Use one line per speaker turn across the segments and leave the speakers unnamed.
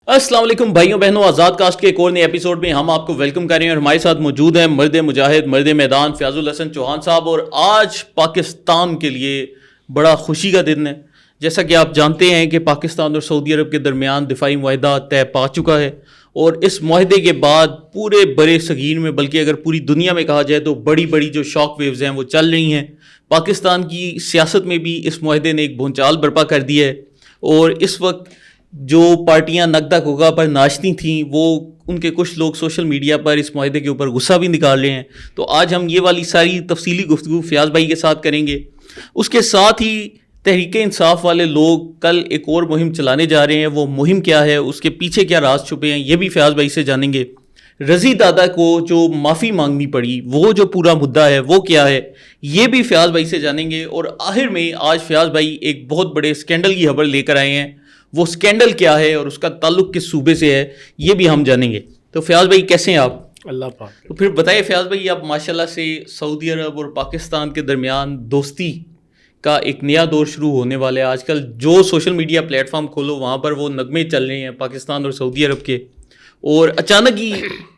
السلام علیکم بھائیوں بہنوں، آزاد کاسٹ کے ایک اور نئے ایپیسوڈ میں ہم آپ کو ویلکم کر رہے ہیں اور ہمارے ساتھ موجود ہیں مرد مجاہد، مرد میدان فیاض الحسن چوہان صاحب. اور آج پاکستان کے لیے بڑا خوشی کا دن ہے. جیسا کہ آپ جانتے ہیں کہ پاکستان اور سعودی عرب کے درمیان دفاعی معاہدہ طے پا چکا ہے، اور اس معاہدے کے بعد پورے برے صغیر میں، بلکہ اگر پوری دنیا میں کہا جائے تو بڑی بڑی جو شاک ویوز ہیں وہ چل رہی ہیں. پاکستان کی سیاست میں بھی اس معاہدے نے ایک بھونچال برپا کر دی ہے، اور اس وقت جو پارٹیاں نقدہ کوکا پر ناچتی تھیں وہ ان کے کچھ لوگ سوشل میڈیا پر اس معاہدے کے اوپر غصہ بھی نکال رہے ہیں. تو آج ہم یہ والی ساری تفصیلی گفتگو فیاض بھائی کے ساتھ کریں گے. اس کے ساتھ ہی تحریک انصاف والے لوگ کل ایک اور مہم چلانے جا رہے ہیں. وہ مہم کیا ہے، اس کے پیچھے کیا راز چھپے ہیں، یہ بھی فیاض بھائی سے جانیں گے. رضی دادا کو جو معافی مانگنی پڑی، وہ جو پورا مدعا ہے وہ کیا ہے، یہ بھی فیاض بھائی سے جانیں گے. اور آخر میں آج فیاض بھائی ایک بہت بڑے اسکینڈل کی خبر لے کر آئے ہیں. وہ اسکینڈل کیا ہے اور اس کا تعلق کس صوبے سے ہے، یہ بھی ہم جانیں گے. تو فیاض بھائی کیسے ہیں آپ؟
اللہ پاک.
تو پھر بتائیے فیاض بھائی، آپ ماشاءاللہ سے سعودی عرب اور پاکستان کے درمیان دوستی کا ایک نیا دور شروع ہونے والا ہے. آج کل جو سوشل میڈیا پلیٹ فارم کھولو وہاں پر وہ نغمے چل رہے ہیں پاکستان اور سعودی عرب کے، اور اچانک ہی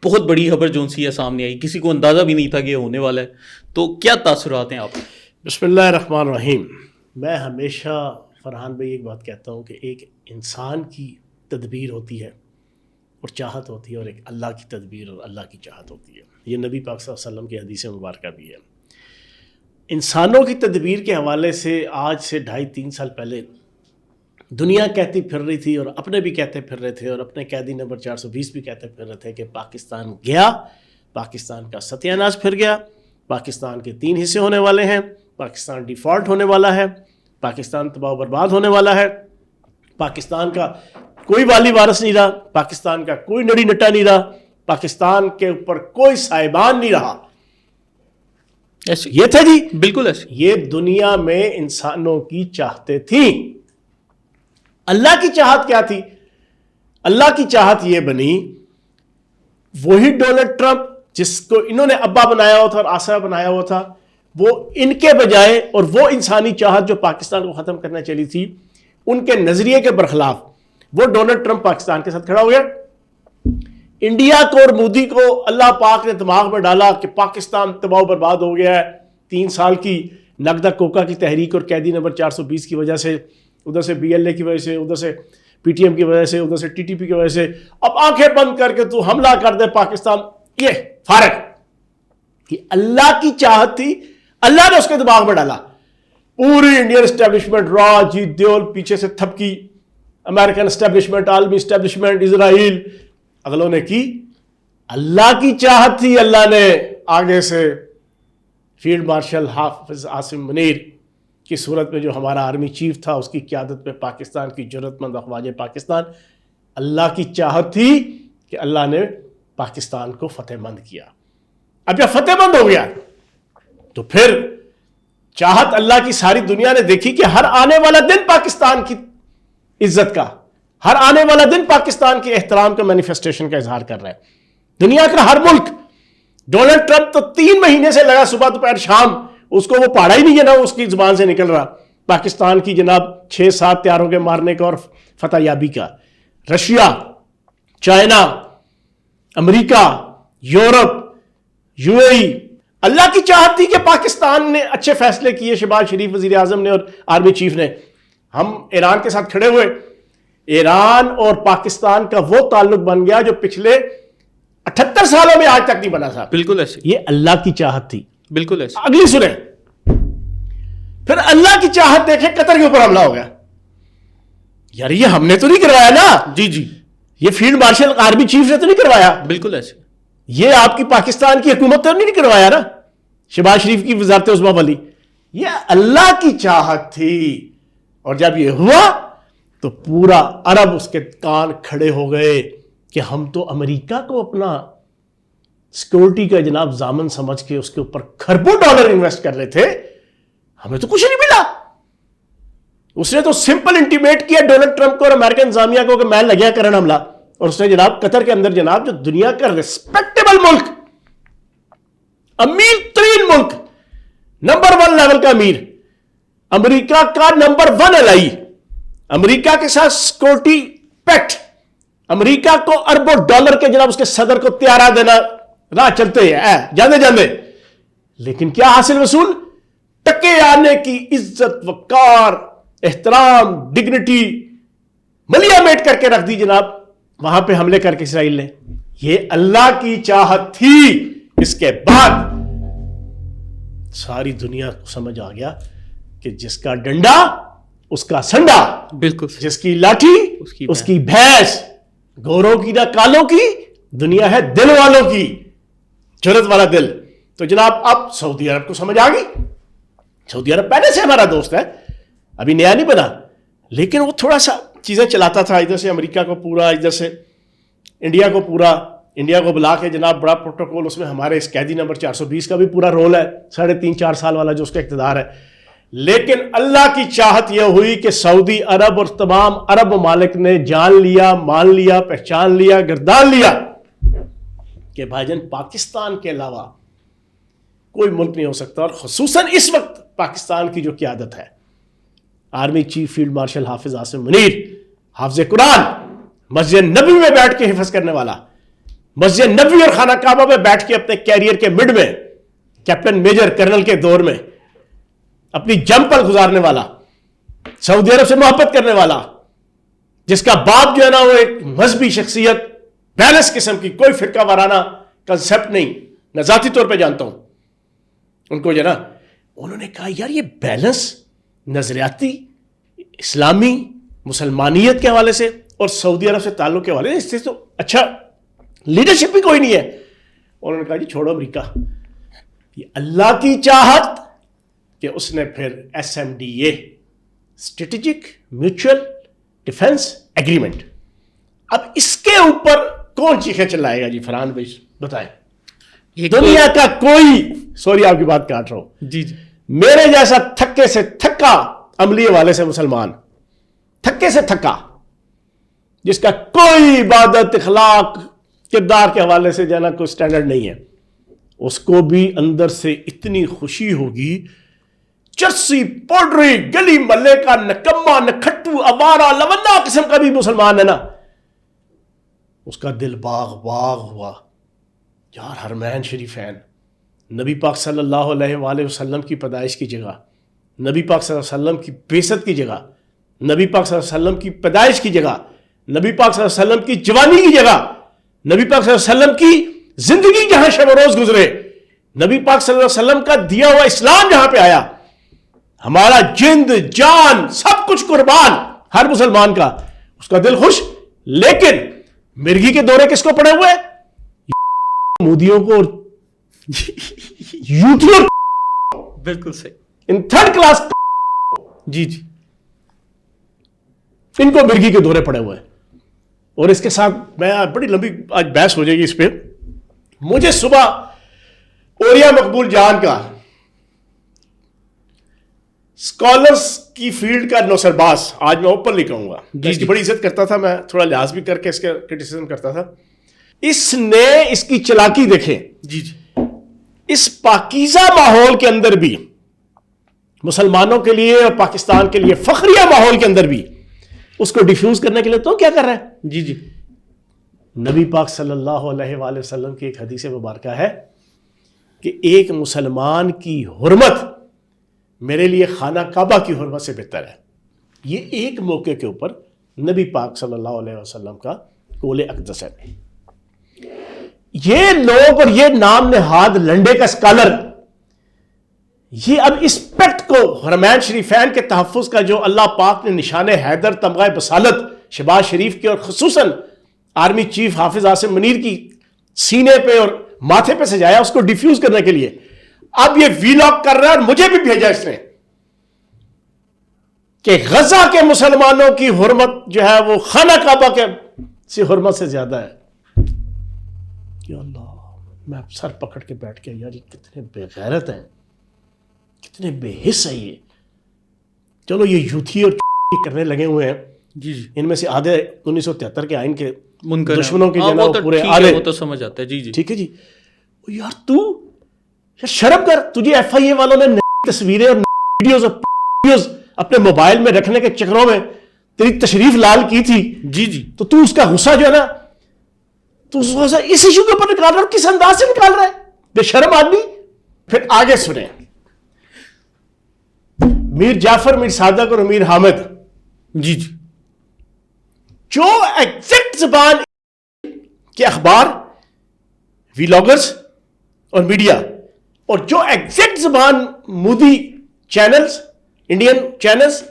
بہت بڑی خبر جو سی ہے سامنے آئی. کسی کو اندازہ بھی نہیں تھا کہ یہ ہونے والا ہے. تو کیا تاثرات ہیں آپ؟
بسم اللہ الرحمن الرحیم. میں ہمیشہ فرحان بھائی ایک بات کہتا ہوں کہ ایک انسان کی تدبیر ہوتی ہے اور چاہت ہوتی ہے، اور ایک اللہ کی تدبیر اور اللہ کی چاہت ہوتی ہے. یہ نبی پاک صلی اللہ علیہ وسلم کی حدیث مبارکہ بھی ہے. انسانوں کی تدبیر کے حوالے سے آج سے 2.5-3 سال پہلے دنیا کہتی پھر رہی تھی، اور اپنے بھی کہتے پھر رہے تھے، اور اپنے قیدی نمبر 420 بھی کہتے پھر رہے تھے کہ پاکستان گیا، پاکستان کا ستیہ ناش پھر گیا، پاکستان کے 3 حصے ہونے والے ہیں، پاکستان ڈیفالٹ ہونے والا ہے، پاکستان تباہ و برباد ہونے والا ہے، پاکستان کا کوئی والی وارث نہیں رہا، پاکستان کا کوئی نڑی نٹا نہیں رہا، پاکستان کے اوپر کوئی سائبان نہیں رہا. یہ تھا جی،
بالکل ایسے.
یہ دنیا میں انسانوں کی چاہتے تھیں. اللہ کی چاہت کیا تھی؟ اللہ کی چاہت یہ بنی، وہی ڈونلڈ ٹرمپ جس کو انہوں نے ابا بنایا ہوا تھا اور آسرا بنایا ہوا تھا، وہ ان کے بجائے، اور وہ انسانی چاہت جو پاکستان کو ختم کرنا چلی تھی ان کے نظریے کے برخلاف، وہ ڈونلڈ ٹرمپ پاکستان کے ساتھ کھڑا ہو گیا. انڈیا کو اور مودی کو اللہ پاک نے دماغ میں ڈالا کہ پاکستان تباہ و برباد ہو گیا ہے 3 سال کی نقدہ کوکا کی تحریک اور قیدی نمبر 420 کی وجہ سے، ادھر سے BLA کی وجہ سے، ادھر سے PTM کی وجہ سے، ادھر سے TTP کی وجہ سے. اب آنکھیں بند کر کے تو حملہ کر دے پاکستان، یہ فارغ. کہ اللہ کی چاہت تھی، اللہ نے اس کے دماغ میں ڈالا. پوری انڈین اسٹیبلشمنٹ، را جی دیول پیچھے سے تھپکی، امریکن اسٹیبلشمنٹ، عالمی اسٹیبلشمنٹ، اسرائیل، اگلوں نے کی. اللہ کی چاہت تھی، اللہ نے آگے سے فیلڈ مارشل حافظ عاصم منیر کی صورت میں جو ہمارا آرمی چیف تھا، اس کی قیادت میں پاکستان کی جرأت مند افواج پاکستان، اللہ کی چاہت تھی کہ اللہ نے پاکستان کو فتح مند کیا. اب جب فتح مند ہو گیا تو پھر چاہت اللہ کی ساری دنیا نے دیکھی کہ ہر آنے والا دن پاکستان کی عزت کا، ہر آنے والا دن پاکستان کے احترام کے مینیفیسٹیشن کا اظہار کر رہا ہے. دنیا کا ہر ملک، ڈونلڈ ٹرمپ تو 3 مہینے سے لگا صبح دوپہر شام، اس کو وہ پاڑا ہی نہیں ہے نا اس کی زبان سے نکل رہا پاکستان کی جناب 6-7 تیاروں کے مارنے کا اور فتح یابی کا. رشیا، چائنا، امریکہ، یورپ، UAE. اللہ کی چاہت تھی کہ پاکستان نے اچھے فیصلے کیے، شہباز شریف وزیر اعظم نے اور آرمی چیف نے. ہم ایران کے ساتھ کھڑے ہوئے، ایران اور پاکستان کا وہ تعلق بن گیا جو پچھلے 78 سالوں میں آج تک نہیں بنا تھا.
بالکل ایسے.
یہ اللہ کی چاہت تھی.
بالکل ایسے.
اگلی سنیں، پھر اللہ کی چاہت دیکھیں قطر کے اوپر حملہ ہو گیا. یار یہ ہم نے تو نہیں کروایا نا.
جی
یہ فیلڈ مارشل آرمی چیف نے تو نہیں کروایا.
بالکل ایسے. یہ
آپ کی پاکستان کی حکومت نے نہیں کروایا نا. شہباز شریف کی وزارت عظمیٰ والی، یہ اللہ کی چاہت تھی. اور جب یہ ہوا تو پورا عرب اس کے کان کھڑے ہو گئے کہ ہم تو امریکہ کو اپنا سیکورٹی کا جناب ضامن سمجھ کے اس کے اوپر کھربوں ڈالر انویسٹ کر رہے تھے، ہمیں تو کچھ نہیں ملا. اس نے تو سمپل انٹیمیٹ کیا ڈونلڈ ٹرمپ کو اور امریکن انتظامیہ کو کہ میں لگیا کرن حملہ. اور اس نے جناب قطر کے اندر جناب جو دنیا کا ریسپیکٹیبل ملک، امیر ترین ملک، نمبر 1 لیول کا امیر، امریکہ کا نمبر 1 الائی، امریکہ کے ساتھ سیکورٹی پیکٹ، امریکہ کو اربوں ڈالر کے جناب اس کے صدر کو تیارہ دینا راہ چلتے ہیں جانے جانے، لیکن کیا حاصل وصول؟ ٹکے آنے کی عزت، وقار، احترام، ڈگنیٹی ملیا میٹ کر کے رکھ دی جناب وہاں پہ حملے کر کے اسرائیل نے. یہ اللہ کی چاہت تھی. اس کے بعد ساری دنیا کو سمجھ آ گیا کہ جس کا ڈنڈا اس کا سنڈا،
بالکل
جس کی لاٹھی اس کی بھینس، گوروں کی نہ کالوں کی، دنیا ہے دل والوں کی، جرت والا دل. تو جناب اب سعودی عرب کو سمجھ آ گئی. سعودی عرب پہلے سے ہمارا دوست ہے، ابھی نیا نہیں بنا، لیکن وہ تھوڑا سا چیزیں چلاتا تھا، ادھر سے امریکہ کو پورا، ادھر سے انڈیا کو پورا، انڈیا کو بلا کے جناب بڑا پروٹوکول، اس میں ہمارے اس قیدی نمبر 420 کا بھی پورا رول ہے، 3.5-4 سال والا جو اس کا اقتدار ہے. لیکن اللہ کی چاہت یہ ہوئی کہ سعودی عرب اور تمام عرب ممالک نے جان لیا، مان لیا، پہچان لیا، گردان لیا کہ بھائی جان پاکستان کے علاوہ کوئی ملک نہیں ہو سکتا. اور خصوصاً اس وقت پاکستان کی جو قیادت ہے، آرمی چیف فیلڈ مارشل حافظ عاصم منیر، حافظ قرآن، مسجد نبوی میں بیٹھ کے حفظ کرنے والا، مسجد نبوی اور خانہ کعبہ میں بیٹھ کے اپنے کیریئر کے مڈ میں کیپٹن میجر کرنل کے دور میں اپنی جنگ پر گزارنے والا، سعودی عرب سے محبت کرنے والا، جس کا باپ جو ہے نا وہ ایک مذہبی شخصیت، بیلنس قسم کی، کوئی فرقہ وارانہ کنسپٹ نہیں، میں ذاتی طور پہ جانتا ہوں ان کو جو ہے نا. انہوں نے کہا یار یہ بیلنس نظریاتی، اسلامی، مسلمانیت کے حوالے سے اور سعودی عرب سے تعلق کے حوالے سے اس سے تو اچھا لیڈرشپ بھی کوئی نہیں ہے. انہوں نے کہا جی چھوڑو امریکہ. یہ اللہ کی چاہت کہ اس نے پھر SMDA، strategic mutual defence agreement, اب اس کے اوپر کون چیخیں چلائے گا جی؟ فرحان بھائی بتائیں. دنیا کا کوئی، سوری آپ کی بات کاٹ رہا ہوں
جی،
میرے جیسا تھکے سے تھکا عملی والے سے مسلمان، تھکے سے تھکا، جس کا کوئی عبادت، اخلاق، کردار کے حوالے سے جانا کوئی سٹینڈرڈ نہیں ہے، اس کو بھی اندر سے اتنی خوشی ہوگی. چرسی پوڈری گلی ملے کا نکما، نکھٹو، اوارا، لونا قسم کا بھی مسلمان ہے نا، اس کا دل باغ باغ ہوا. یار حرمین شریفین، نبی پاک صلی اللہ علیہ وآلہ وسلم کی پیدائش کی جگہ، نبی پاک صلی اللہ علیہ وسلم کی بعثت کی جگہ، نبی پاک صلی اللہ علیہ وسلم کی پیدائش کی جگہ، نبی پاک صلی اللہ علیہ وسلم کی جوانی کی جگہ، نبی پاک صلی اللہ علیہ وسلم کی زندگی جہاں شب و روز گزرے، نبی پاک صلی اللہ علیہ وسلم کا دیا ہوا اسلام جہاں پہ آیا، ہمارا جند، جان، سب کچھ قربان ہر مسلمان کا، اس کا دل خوش. لیکن مرغی کے دورے کس کو پڑے ہوئے؟ مودیوں کو اور یوٹیوب،
بالکل صحیح،
ان تھرڈ کلاس،
جی جی،
ان کو مرغی کے دورے پڑے ہوئے. اور اس کے ساتھ میں بڑی لمبی آج بحث ہو جائے گی اس پہ. مجھے صبح اوریا مقبول جان کا اسکالرس کی فیلڈ کا نوسر باز، آج میں اوپنلی کہوں گا، اس کی بڑی عزت کرتا تھا، میں تھوڑا لحاظ بھی کر کے اس کا کرٹیسزم کرتا تھا. اس نے اس کی چلاکی دیکھیں
جی جی،
اس پاکیزہ ماحول کے اندر بھی، مسلمانوں کے لیے اور پاکستان کے لیے فخریہ ماحول کے اندر بھی اس کو ڈیفیوز کرنے کے لیے تو کیا کر رہا ہے؟
جی جی،
نبی پاک صلی اللہ علیہ وآلہ وسلم کی ایک حدیث مبارکہ ہے کہ ایک مسلمان کی حرمت میرے لیے خانہ کعبہ کی حرمت سے بہتر ہے. یہ ایک موقع کے اوپر نبی پاک صلی اللہ علیہ وسلم کا قول اقدس ہے. یہ لوگ اور یہ نام نہاد لنڈے کا اسکالر، یہ اب اس پیکٹ کو، حرمین شریفین کے تحفظ کا جو اللہ پاک نے نشان حیدر، تمغہ بصالت شہباز شریف کے اور خصوصاً آرمی چیف حافظ عاصم منیر کی سینے پہ اور ماتھے پہ سجایا، اس کو ڈیفیوز کرنے کے لیے اب یہ ویلاگ کر رہا ہے. اور مجھے بھی بھیجا اس نے کہ غزہ کے مسلمانوں کی حرمت جو ہے وہ خانہ کعبہ کے حرمت سے زیادہ ہے. یا اللہ، میں سر پکڑ کے بیٹھ کے یار یہ کتنے بے غیرت ہیں، کتنے بے حس ہیں یہ. چلو یہ یوتھی اور کرنے لگے ہوئے ہیں
جی جی،
ان میں سے آدھے 1973 کے آئین کے
منکر
دشمنوں کے
ہاں،
جناب پورے آدھے،
وہ تو سمجھ آتا ہے. جی جی،
ٹھیک ہے جی. یار تو یار شرم کر، تجھے FIA والوں نے نئی تصویریں اور ویڈیوز اپنے موبائل میں رکھنے کے چکروں میں تیری تشریف لال کی تھی
جی جی
تو اس کا غصہ جو ہے نا تو اس غصہ اس ایشو کے اوپر نکال رہا ہے، اور کس انداز سے نکال رہا ہے بے شرم آدمی. پھر آگے سنیں میر جعفر، میر صادق اور امیر حامد
جی جی
جو ایگزیکٹ زبان کے اخبار، ویلاگرز اور میڈیا، اور جو ایگزیکٹ زبان Modi channels, Indian channels,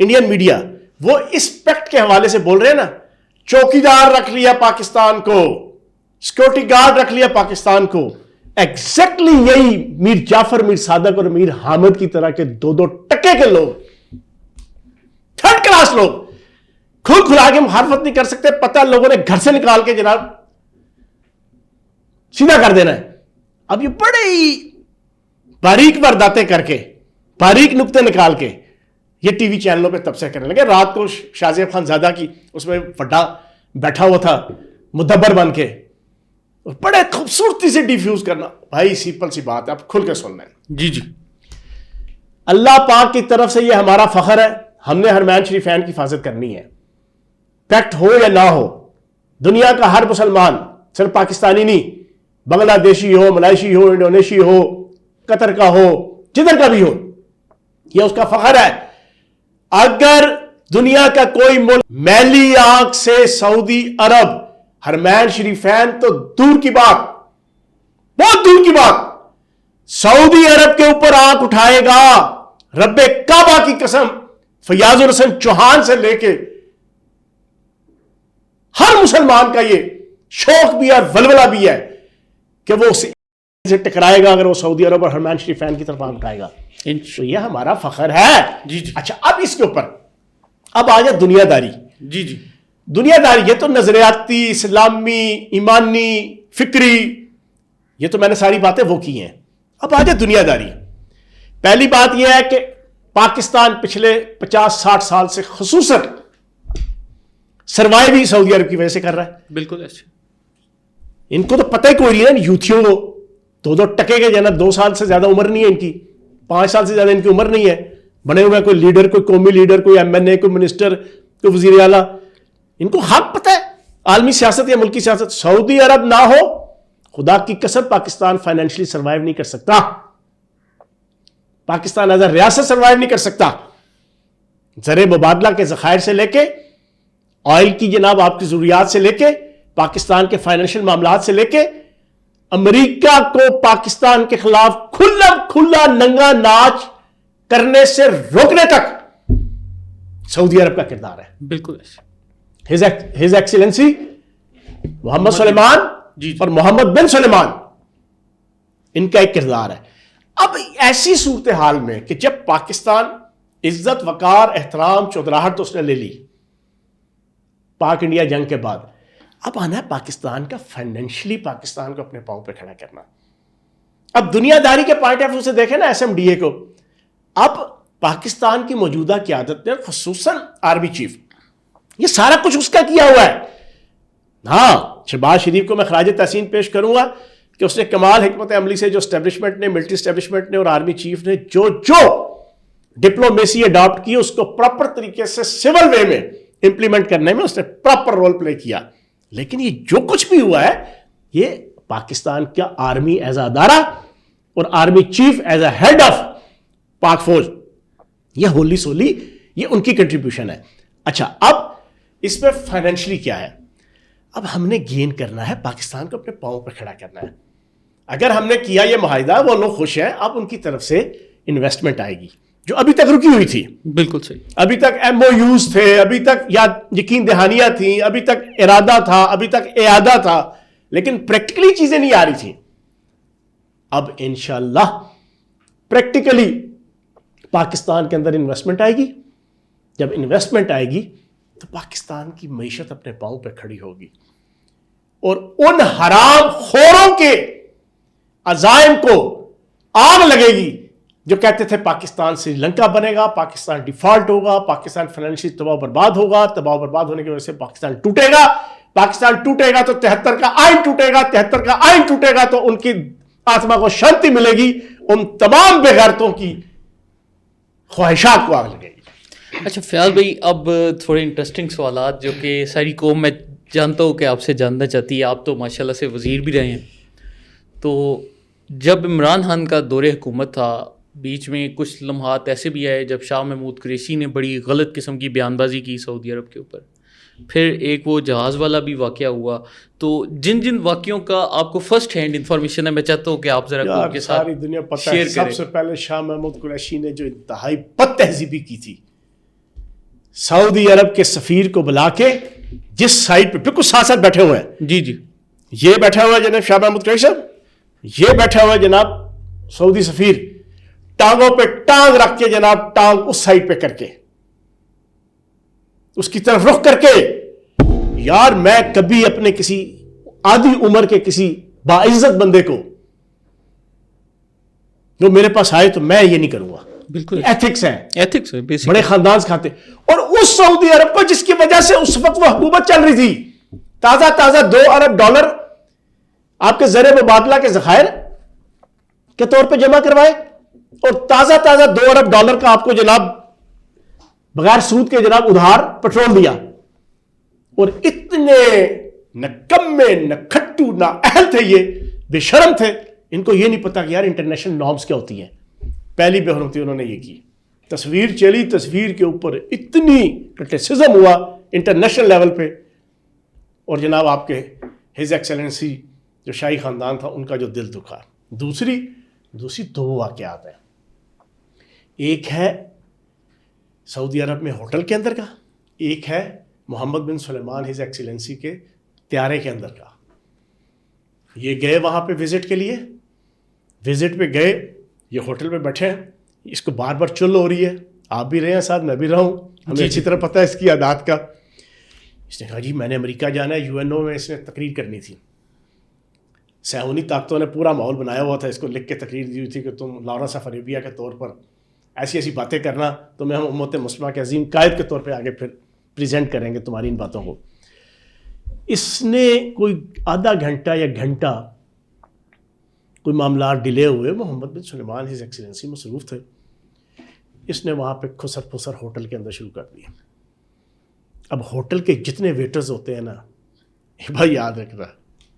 Indian media, وہ اس پیکٹ کے حوالے سے بول رہے ہیں نا، چوکیدار رکھ لیا پاکستان کو، سیکورٹی گارڈ رکھ لیا پاکستان کو. ایگزیکٹلی یہی میر جعفر، میر صادق اور میر حامد کی طرح کے دو ٹکے کے لوگ، تھرڈ کلاس لوگ، کھلا کے مخالفت نہیں کر سکتے، پتہ لوگوں نے گھر سے نکال کے جناب سیدھا کر دینا ہے. اب یہ بڑے ہی باریک وارداتیں کر کے، باریک نقطے نکال کے یہ ٹی وی چینلوں پہ تبصرے کرنے لگے. رات کو شاہ زیب خان زادہ کی اس میں وڈا بیٹھا ہوا تھا مدبر بن کے، بڑے خوبصورتی سے ڈیفیوز کرنا. بھائی سمپل سی بات ہے، آپ کھل کے سن لیں.
جی جی
اللہ پاک کی طرف سے یہ ہمارا فخر ہے، ہم نے حرمین شریفین کی حفاظت کرنی ہے، پیکٹ ہو یا نہ ہو. دنیا کا ہر مسلمان، صرف پاکستانی نہیں، بنگلہ دیشی ہو، ملائیشی ہو، انڈونیشی ہو، قطر کا ہو، جدھر کا بھی ہو، یہ اس کا فخر ہے. اگر دنیا کا کوئی ملک میلی آنکھ سے سعودی عرب حرمین شریفین تو دور کی بات، بہت دور کی بات، سعودی عرب کے اوپر آنکھ اٹھائے گا، رب کعبہ کی قسم، فیاض الحسن چوہان سے لے کے ہر مسلمان کا یہ شوق بھی ہے اور ولولہ بھی ہے کہ وہ اسے سے ٹکرائے گا اگر وہ سعودی عرب اور حرمین شریفین کی طرف آنکھ اٹھائے گا. تو یہ ہمارا فخر ہے.
جی جی
اچھا اب اس کے اوپر اب آ جائے دنیا داری.
جی جی
دنیا داری یہ تو نظریاتی، اسلامی، ایمانی، فکری، یہ تو میں نے ساری باتیں وہ کی ہیں. اب آ جائے دنیا داری. پہلی بات یہ ہے کہ پاکستان پچھلے 50-60 سال سے خصوصاً سروائیو بھی سعودی عرب کی وجہ سے کر رہا ہے.
بالکل ایسے
ان کو تو پتہ ہی کوئی نہیں ہے یوتھیوں کو، دو ٹکے کے جانا، 2 سال سے زیادہ عمر نہیں ہے ان کی، 5 سال سے زیادہ ان کی عمر نہیں ہے، بنے ہوئے کوئی لیڈر، کوئی قومی لیڈر، کوئی ایم این اے، کوئی منسٹر، کوئی وزیر اعلیٰ. ان کو حق پتہ ہے عالمی سیاست یا ملکی سیاست. سعودی عرب نہ ہو، خدا کی قسم پاکستان فائنینشلی سروائیو نہیں کر سکتا، پاکستان ایز اے ریاست سروائیو نہیں کر سکتا. زر مبادلہ کے ذخائر سے لے کے، آئل کی جناب آپ کی ضروریات سے لے کے، پاکستان کے فائنینشل معاملات سے لے کے، امریکہ کو پاکستان کے خلاف کھلا ننگا ناچ کرنے سے روکنے تک سعودی عرب کا کردار ہے.
بالکل ایسے
ہز ایکسیلنسی محمد سلیمان اور محمد بن سلیمان، ان کا ایک کردار ہے. اب ایسی صورتحال میں کہ جب پاکستان عزت، وقار، احترام، چودراہٹ تو اس نے لے لی پاک انڈیا جنگ کے بعد، اب آنا ہے پاکستان کا فائنینشلی پاکستان کو اپنے پاؤں پہ کھڑا کرنا. اب دنیا داری کے پوائنٹ آف ویو سے دیکھیں نا ایس ایم ڈی اے کو، اب پاکستان کی موجودہ قیادت نے خصوصاً آرمی چیف، یہ سارا کچھ اس کا کیا ہوا ہے. ہاں شہباز شریف کو میں خراج تحسین پیش کروں گا کہ اس نے کمال حکمت عملی سے جو اسٹیبلشمنٹ نے، ملٹری اسٹیبلشمنٹ نے اور آرمی چیف نے جو ڈپلومیسی اڈاپٹ کی، اس کو پراپر طریقے سے سول وے میں امپلیمنٹ کرنے میں اس نے پراپر رول پلے کیا. لیکن یہ جو کچھ بھی ہوا ہے یہ پاکستان کا آرمی ایز اے ادارہ اور army chief as a head of Pak فوج، یہ ہولی سولی یہ ان کی کنٹریبیوشن ہے. اچھا اب اس میں فائنینشلی کیا ہے؟ اب ہم نے گین کرنا ہے، پاکستان کو اپنے پاؤں پہ کھڑا کرنا ہے. اگر ہم نے کیا یہ معاہدہ، وہ لوگ خوش ہیں، اب ان کی طرف سے انویسٹمنٹ آئے گی جو ابھی تک رکی ہوئی تھی.
بالکل صحیح.
ابھی تک ایم او یوز تھے، ابھی تک یا یقین دہانیاں تھیں، ابھی تک ارادہ تھا، ابھی تک اعادہ تھا، لیکن پریکٹیکلی چیزیں نہیں آ رہی تھیں. اب انشاءاللہ پریکٹیکلی پاکستان کے اندر انویسٹمنٹ آئے گی. جب انویسٹمنٹ آئے گی تو پاکستان کی معیشت اپنے پاؤں پہ کھڑی ہوگی، اور ان حرام خوروں کے عزائم کو آگ لگے گی جو کہتے تھے پاکستان سری لنکا بنے گا، پاکستان ڈیفالٹ ہوگا، پاکستان فائنینشلی تباہ برباد ہوگا، تباہ برباد ہونے کی وجہ سے پاکستان ٹوٹے گا، پاکستان ٹوٹے گا تو 73 کا آئین ٹوٹے گا، 73 کا آئین ٹوٹے گا تو ان کی آتما کو شانتی ملے گی، ان تمام بے غیرتوں کی خواہشات کو آگ لگے گی.
اچھا فیاض بھائی، اب تھوڑے انٹرسٹنگ سوالات جو کہ ساری قوم میں جانتا ہوں کہ آپ سے جاننا چاہتی ہے. آپ تو ماشاء اللہ سے وزیر بھی رہے ہیں. تو جب عمران خان کا دور حکومت تھا، بیچ میں کچھ لمحات ایسے بھی آئے جب شاہ محمود قریشی نے بڑی غلط قسم کی بیان بازی کی سعودی عرب کے اوپر. پھر ایک وہ جہاز والا بھی واقعہ ہوا. تو جن واقعوں کا آپ کو فرسٹ ہینڈ انفارمیشن ہے، میں چاہتا ہوں کہ آپ ذرا قوم کے ساتھ
ساری دنیا پتہ ہے.
شیئر کریں.
سب سے پہلے شاہ محمود قریشی نے جو انتہائی بد تہذیبی کی تھی، سعودی عرب کے سفیر کو بلا کے جس سائٹ پہ بالکل ساتھ ساتھ بیٹھے ہوئے ہیں،
جی جی،
یہ بیٹھا ہوا ہے جناب شاہ محمود قریشی صاحب، یہ بیٹھا ہوا ہے جناب سعودی سفیر، ٹانگوں پہ ٹانگ رکھ کے جناب ٹانگ اس سائٹ پہ کر کے اس کی طرف رخ کر کے، یار میں کبھی اپنے کسی آدھی عمر کے کسی باعزت بندے کو جو میرے پاس آئے تو میں یہ نہیں کروں گا.
بالکل
ایتھکس ہیں،
ایتھکس ہے
بڑے خاندان سے کھاتے. اور اس سعودی عرب کو جس کی وجہ سے اس وقت وہ حکومت چل رہی تھی، تازہ تازہ $2 ارب آپ کے زر مبادلہ کے ذخائر کے طور پہ جمع کروائے، اور تازہ تازہ $2 ارب کا آپ کو جناب بغیر سود کے جناب ادھار پٹرول دیا. اور اتنے نکمے نکھٹو نا اہل تھے، یہ بے شرم تھے، ان کو یہ نہیں پتا کہ یار انٹرنیشنل نارمز کیا ہوتی ہیں. پہلی بے حرمتی انہوں نے یہ کی، تصویر چلی، تصویر کے اوپر اتنی کرٹیسزم ہوا انٹرنیشنل لیول پہ. اور جناب آپ کے ہز ایکسلنسی جو شاہی خاندان تھا ان کا جو دل دکھا. دوسری 2 واقعات ہیں. ایک ہے سعودی عرب میں ہوٹل کے اندر کا، ایک ہے محمد بن سلیمان ہز ایکسلنسی کے طیارے کے اندر کا. یہ گئے وہاں پہ وزٹ کے لیے، وزٹ پہ گئے، یہ ہوٹل پہ بیٹھے ہیں، اس کو بار بار چل ہو رہی ہے، آپ بھی رہے ہیں ساتھ، میں بھی رہا ہوں، ہمیں اچھی طرح پتہ ہے اس کی عادات کا. اس نے کہا جی میں نے امریکہ جانا ہے، UNO میں اس نے تقریر کرنی تھی. صہیونی طاقتوں نے پورا ماحول بنایا ہوا تھا، اس کو لکھ کے تقریر دی ہوئی تھی کہ تم لارنس آف اریبیا کے طور پر ایسی ایسی باتیں کرنا، تمہیں ہم امت مسلمہ کے عظیم قائد کے طور پہ آگے پھر پریزنٹ کریں گے تمہاری ان باتوں کو. اس نے کوئی آدھا گھنٹہ یا گھنٹہ کوئی معاملات ڈیلے ہوئے، محمد بن سلیمان ہز ایکسلنسی مصروف تھے، اس نے وہاں پہ کھسر پھسر ہوٹل کے اندر شروع کر دیا. اب ہوٹل کے جتنے ویٹرز ہوتے ہیں نا، بھائی یاد رکھنا،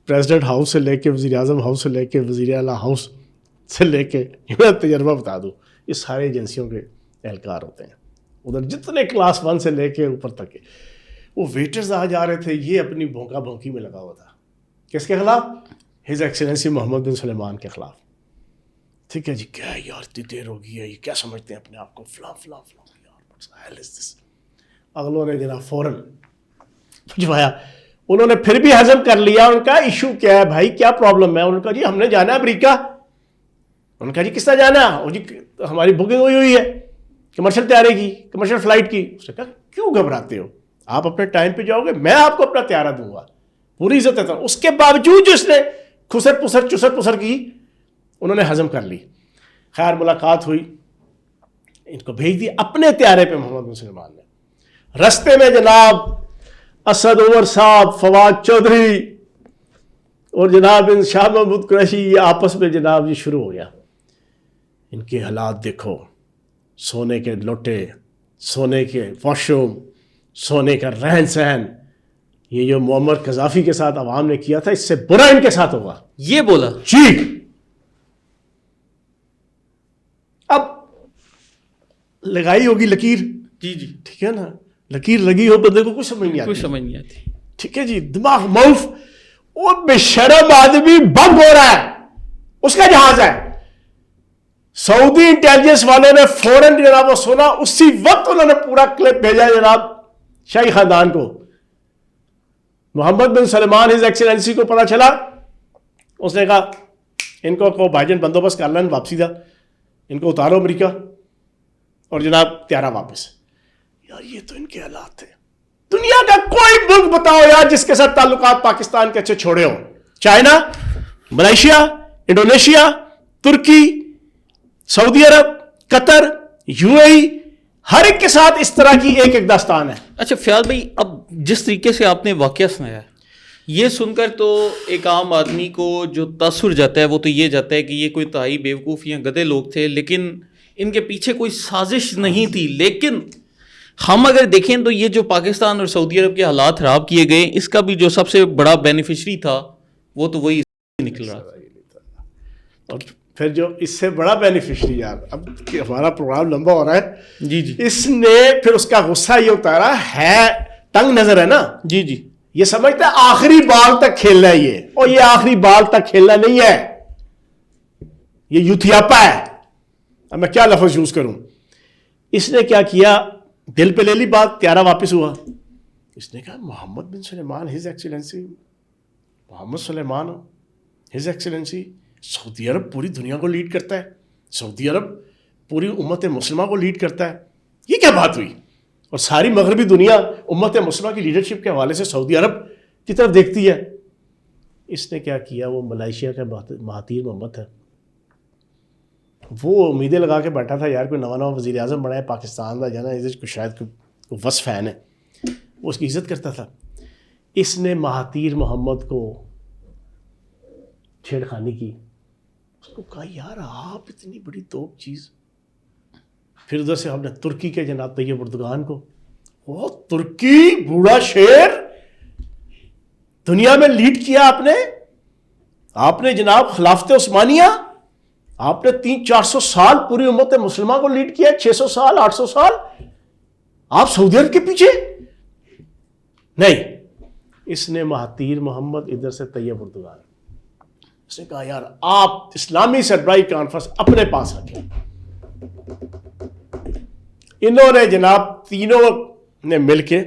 پریزیڈنٹ ہاؤس سے لے کے وزیر اعظم ہاؤس سے لے کے وزیر اعلیٰ ہاؤس سے لے کے، میں تجربہ بتا دوں، یہ سارے ایجنسیوں کے اہلکار ہوتے ہیں ادھر، جتنے کلاس 1 سے لے کے اوپر تک کے. وہ ویٹرز آ جا رہے تھے، یہ اپنی بھونکا بھونکی میں لگا ہوا تھا. کس کے خلاف؟ ہز ایکسلنسی محمد بن سلیمان کے خلاف. ٹھیک ہے جی، کیا یار اتنی دیر ہو گئی ہے، یہ کیا سمجھتے ہیں اپنے آپ کو، فلاں فلاں فلاں، یار اگلوں نے جناب فوراً بھجوایا. انہوں نے پھر بھی ہضم کر لیا. ان کا ایشو کیا ہے بھائی، کیا پرابلم ہے؟ انہوں نے کہا جی ہم نے جانا ہے امریکہ. انہوں نے کہا جی کس طرح جانا ہے؟ جی ہماری بکنگ ہوئی ہے کمرشل طیارے کی، کمرشل فلائٹ کی. اس نے کہا کیوں گھبراتے ہو، آپ اپنے ٹائم پہ جاؤ گے، میں آپ کو اپنا طیارہ دوں گا، پوری عزت ہے. اس کے باوجود جو اس نے خسر پسر چسر پسر کی، انہوں نے ہضم کر لی. خیر ملاقات ہوئی، ان کو بھیج دیا اپنے طیارے پہ محمد بن سلیمان نے. رستے میں جناب اسد عمر صاحب، فواد چودھری اور جناب ان شاہ محمود قریشی، یہ آپس میں جناب یہ شروع ہو گیا. ان کے حالات دیکھو، سونے کے لوٹے، سونے کے واش روم، سونے کا رہن سہن. یہ جو معمر قذافی کے ساتھ عوام نے کیا تھا، اس سے برا ان کے ساتھ ہوگا،
یہ بولا
جی. اب لگائی ہوگی لکیر،
جی جی،
ٹھیک ہے نا، لکیر لگی ہو بندے کو کچھ سمجھ نہیں آتی،
کچھ سمجھ نہیں آتی.
ٹھیک ہے جی، دماغ موف. وہ بے شرم آدمی بم ہو رہا ہے، اس کا جہاز ہے. سعودی انٹیلیجنس والوں نے فوراً جناب وہ سنا، اسی وقت انہوں نے پورا کلپ بھیجا جناب شاہی خاندان کو. محمد بن سلمان ہز ایکسلنسی کو پتا چلا، اس نے کہا ان کو بھائی جان بندوبست کر لیں، واپسی دا ان کو اتارو امریکہ، اور جناب طیارہ واپس. یار یہ تو ان کے حالات تھے. دنیا کا کوئی ملک بتاؤ یار جس کے ساتھ تعلقات پاکستان کے اچھے چھوڑے ہوں، چائنا، ملائیشیا، انڈونیشیا، ترکی، سعودی عرب، قطر، UAE، ہر ایک کے ساتھ اس طرح کی ایک ایک داستان ہے.
اچھا فیاض بھائی، اب جس طریقے سے آپ نے واقعہ سنایا، یہ سن کر تو ایک عام آدمی کو جو تاثر جاتا ہے وہ تو یہ جاتا ہے کہ یہ کوئی انتہائی بیوقوف یا گدھے لوگ تھے، لیکن ان کے پیچھے کوئی سازش نہیں تھی. لیکن ہم اگر دیکھیں تو یہ جو پاکستان اور سعودی عرب کے حالات خراب کیے گئے, اس کا بھی جو سب سے بڑا بینیفیشری تھا وہ تو وہی نکل رہا تھا.
اور پھر جو اس سے بڑا بینیفیشری, یار اب ہمارا پروگرام لمبا ہو رہا ہے,
جی جی
اس نے پھر اس کا غصہ یہ اتارا ہے, تنگ نظر ہے نا,
جی جی
یہ سمجھتا ہے آخری بال تک کھیلنا ہے یہ, اور یہ آخری بال تک کھیلنا نہیں ہے, یہ یوتھیاپا ہے. اب میں کیا لفظ یوز کروں. اس نے کیا کیا, دل پہ لے لی بات, تیارہ واپس ہوا. اس نے کہا محمد بن سلیمان ہز ایکسیلنسی, محمد سلیمان ہز ایکسیلنسی, سعودی عرب پوری دنیا کو لیڈ کرتا ہے, سعودی عرب پوری امت مسلمہ کو لیڈ کرتا ہے. یہ کیا بات ہوئی؟ اور ساری مغربی دنیا امت مسلمہ کی لیڈرشپ کے حوالے سے سعودی عرب کی طرف دیکھتی ہے. اس نے کیا کیا, وہ ملائیشیا کا مہاتیر محمد ہے, وہ امیدیں لگا کے بیٹھا تھا یار کوئی نواں وزیر اعظم بنا ہے پاکستان کا, جانا کو شاید کوئی وصف فین ہے, وہ اس کی عزت کرتا تھا. اس نے مہاتیر محمد کو چھیڑخانی کی, اس کو کہا یار آپ اتنی بڑی توپ چیز. پھر ادھر سے ہم نے ترکی کے جناب طیب اردگان کو, وہ ترکی بوڑھا شیر, دنیا میں لیڈ کیا آپ نے جناب خلافت عثمانیہ, آپ نے 300-400 سال پوری امت مسلمہ کو لیڈ کیا, 600 سال 800 سال, آپ سعودی عرب کے پیچھے نہیں. اس نے مہاتیر محمد, ادھر سے طیب اردگان, اس نے کہا یار آپ اسلامی سربراہی کانفرنس اپنے پاس رکھیں. انہوں نے جناب تینوں نے مل کے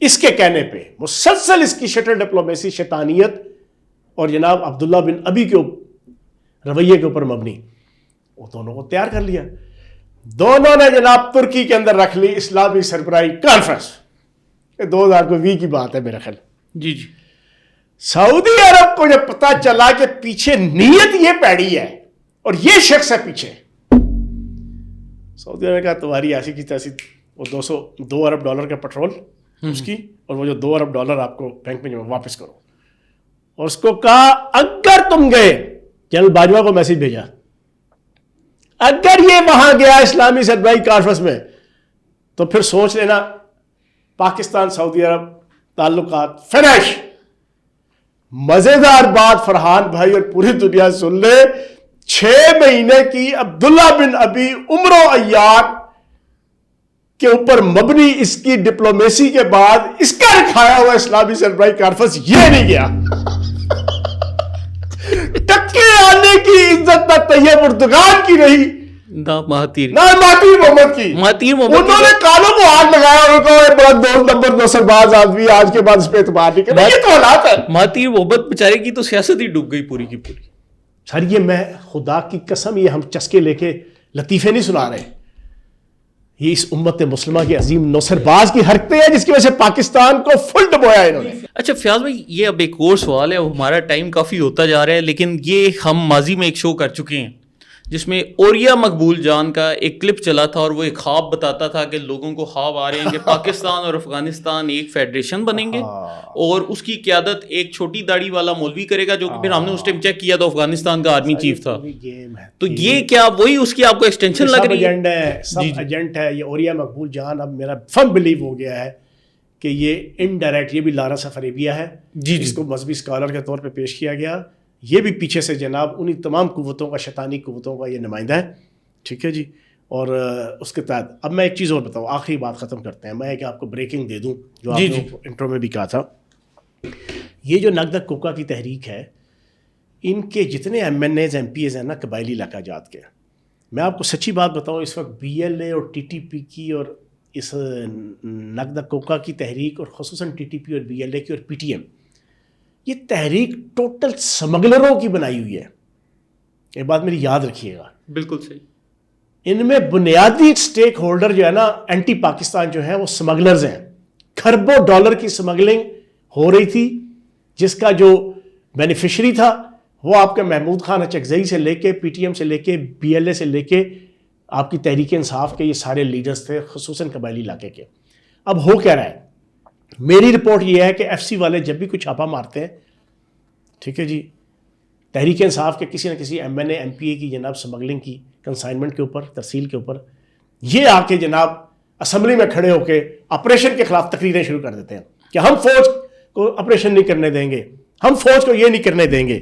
اس کے کہنے پہ مسلسل اس کی شٹل ڈپلومیسی, شیطانیت اور جناب عبداللہ بن ابی کے رویے کے اوپر مبنی, وہ دونوں کو تیار کر لیا. دونوں نے جناب ترکی کے اندر رکھ لی اسلامی سربراہی کانفرنس. 2020 کی بات ہے میرا خیال.
جی جی
سعودی عرب کو جب پتا چلا کہ پیچھے نیت یہ پیڑی ہے اور یہ شخص ہے پیچھے, سعودی عرب نے کہا تمہاری ایسی کی تیسی, وہ $2 ارب کا پیٹرول اس کی, اور وہ جو $2 ارب آپ کو بینک میں جمع واپس کرو. اور اس کو کہا اگر تم گئے, جنرل باجوہ کو میسج بھیجا, اگر یہ وہاں گیا اسلامی سربراہی کانفرنس میں تو پھر سوچ لینا پاکستان سعودی عرب تعلقات فنش. مزیدار بات فرحان بھائی اور پوری دنیا سن لے, 6 مہینے کی عبداللہ بن ابی عمر و عیار کے اوپر مبنی اس کی ڈپلومیسی کے بعد اس کا رکھایا ہوا اسلامی سربراہی کانفرنس یہ نہیں گیا. ٹکے آنے کی عزت نہ طیب اردگان کی رہی,
نہ مہاتیر
محمد کی. انہوں نے کانوں کو ہاتھ لگایا اور کہا بڑا 2 نمبر نوسر باز آدمی, آج کے بعد اس پہ اعتبار نہیں کرنا. یہ تو حالات ہے.
مہاتیر محمد بیچارے کی تو سیاست ہی ڈوب گئی پوری کی پوری.
سر یہ میں خدا کی قسم, یہ ہم چسکے لے کے لطیفے نہیں سنا رہے, یہ اس امت مسلمہ کی عظیم نوسر باز کی حرکتیں ہیں جس کی وجہ سے پاکستان کو فل ڈبویا انہوں نے.
اچھا فیاض بھائی, یہ اب ایک اور سوال ہے, ہمارا ٹائم کافی ہوتا جا رہا ہے, لیکن یہ ہم ماضی میں ایک شو کر چکے ہیں جس میں اوریا مقبول جان کا ایک کلپ چلا تھا, اور وہ ایک خواب بتاتا تھا کہ لوگوں کو خواب آ رہے ہیں کہ پاکستان اور افغانستان ایک فیڈریشن بنیں گے, اور اس کی قیادت ایک چھوٹی داڑھی والا مولوی کرے گا, جو کہ پھر ہم نے اس ٹائم چیک کیا تو افغانستان کا آرمی چیف تھا. تو یہ کیا وہی اس کی آپ کو ایکسٹینشن لگ رہی ہے؟
سب ایجنٹ ہے یہ اوریا مقبول جان. اب میرا فرم بلیو ہو گیا ہے کہ یہ انڈائریکٹ, یہ بھی لارا سفریبیا ہے جس کو مذہبی اسکالر کے طور پہ پیش کیا گیا, یہ بھی پیچھے سے جناب انہی تمام قوتوں کا, شیطانی قوتوں کا یہ نمائندہ ہے. ٹھیک ہے جی. اور اس کے تحت اب میں ایک چیز اور بتاؤں, آخری بات ختم کرتے ہیں. میں ایک آپ کو بریکنگ دے دوں جو آپ نے انٹرو میں بھی کہا تھا. یہ جو نقد کوکا کی تحریک ہے, ان کے جتنے MNAs MPs ہیں نا قبائلی علاقہ جات کے, میں آپ کو سچی بات بتاؤں, اس وقت BLA اور TTP کی اور اس نقد کوکا کی تحریک, اور خصوصاً TTP اور BLA کی اور PTM, یہ تحریک ٹوٹل سمگلروں کی بنائی ہوئی ہے. یہ بات میری یاد رکھیے گا.
بالکل صحیح.
ان میں بنیادی سٹیک ہولڈر جو ہے نا اینٹی پاکستان جو ہیں وہ سمگلرز ہیں. کھربوں ڈالر کی سمگلنگ ہو رہی تھی, جس کا جو بینیفیشری تھا وہ آپ کے محمود خان اچکزئی سے لے کے PTM سے لے کے BLA سے لے کے آپ کی تحریک انصاف کے یہ سارے لیڈرز تھے, خصوصاً قبائلی علاقے کے. اب ہو کیا رہا ہے, میری رپورٹ یہ ہے کہ FC والے جب بھی کوئی چھاپا مارتے ہیں, ٹھیک ہے جی, تحریک انصاف کے کسی نہ کسی MNA MPA کی جناب سمگلنگ کی کنسائنمنٹ کے اوپر, ترسیل کے اوپر, یہ آ کے جناب اسمبلی میں کھڑے ہو کے آپریشن کے خلاف تقریریں شروع کر دیتے ہیں کہ ہم فوج کو آپریشن نہیں کرنے دیں گے, ہم فوج کو یہ نہیں کرنے دیں گے.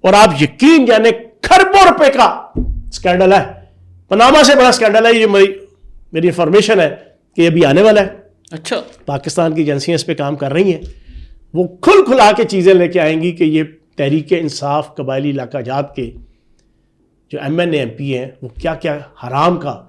اور آپ یقین جانے کھربوں روپے کا سکینڈل ہے, پاناما سے بڑا سکینڈل ہے. یہ میری انفارمیشن ہے کہ یہ بھی آنے والا ہے.
اچھا,
پاکستان کی ایجنسیاں اس پہ کام کر رہی ہیں, وہ کھل کھلا کے چیزیں لے کے آئیں گی کہ یہ تحریک انصاف قبائلی علاقہ جات کے جو M N A M P ہیں وہ کیا کیا حرام کا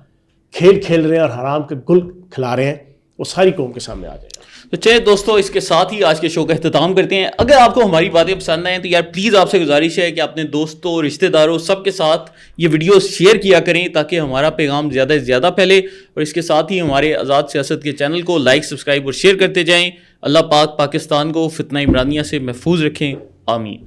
کھیل کھیل رہے ہیں اور حرام کے گل کھلا رہے ہیں, وہ ساری قوم کے سامنے آ جائے گا.
تو چلے دوستو, اس کے ساتھ ہی آج کے شو کا اختتام کرتے ہیں. اگر آپ کو ہماری باتیں پسند آئیں تو یار پلیز آپ سے گزارش ہے کہ اپنے دوستوں, رشتہ داروں, سب کے ساتھ یہ ویڈیو شیئر کیا کریں تاکہ ہمارا پیغام زیادہ سے زیادہ پھیلے. اور اس کے ساتھ ہی ہمارے آزاد سیاست کے چینل کو لائک, سبسکرائب اور شیئر کرتے جائیں. اللہ پاک پاکستان کو فتنہ عمرانیہ سے محفوظ رکھیں. آمین.